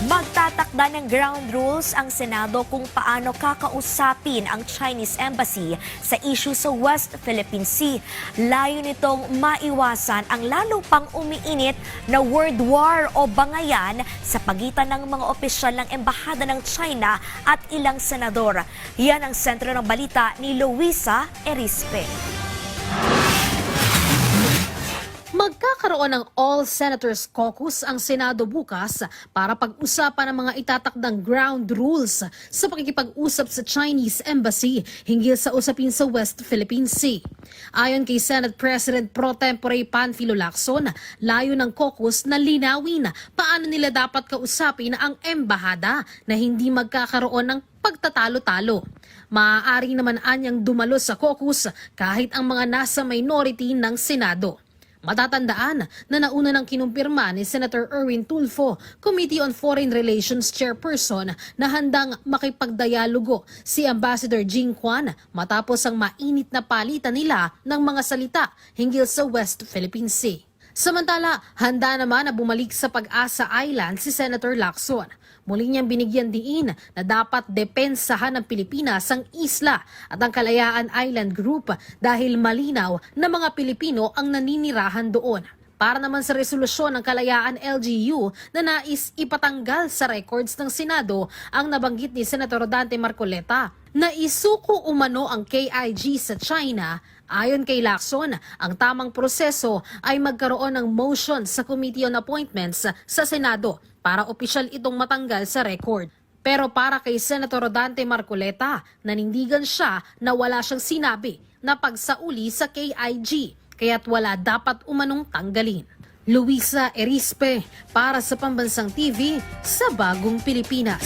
Magtatakda ng ground rules ang Senado kung paano kakausapin ang Chinese Embassy sa issue sa West Philippine Sea. Layo nitong maiwasan ang lalo pang umiinit na world war o bangayan sa pagitan ng mga opisyal ng Embahada ng China at ilang senador. Yan ang sentro ng balita ni Luisa Erispe. Magkakaroon ng All Senators Caucus ang Senado bukas para pag-usapan ang mga itatakdang ground rules sa pakikipag-usap sa Chinese Embassy hinggil sa usapin sa West Philippine Sea. Ayon kay Senate President Pro Tempore Panfilo Lacson, layo ng caucus na linawin paano nila dapat kausapin ang embahada na hindi magkakaroon ng pagtatalo-talo. Maaari naman anyang dumalo sa caucus kahit ang mga nasa minority ng Senado. Matatandaan na nauna nang kinumpirma ni Senator Erwin Tulfo, Committee on Foreign Relations Chairperson, na handang makipagdialogo si Ambassador Jing Quan matapos ang mainit na palitan nila ng mga salita hinggil sa West Philippine Sea. Samantala, handa naman na bumalik sa Pag-asa Island si Senator Lacson. Muli niyang binigyan diin na dapat depensahan ng Pilipinas ang isla at ang Kalayaan Island Group dahil malinaw na mga Pilipino ang naninirahan doon. Para naman sa resolusyon ng Kalayaan LGU na nais ipatanggal sa records ng Senado ang nabanggit ni Senator Dante Marcoleta na isuko umano ang KIG sa China. Ayon kay Lacson, ang tamang proseso ay magkaroon ng motion sa Committee on Appointments sa Senado para opisyal itong matanggal sa record. Pero para kay Senator Dante Marcoleta, nanindigan siya na wala siyang sinabi na pagsauli sa KIG, kaya't wala dapat umanong tanggalin. Luisa Erispe para sa Pambansang TV sa Bagong Pilipinas.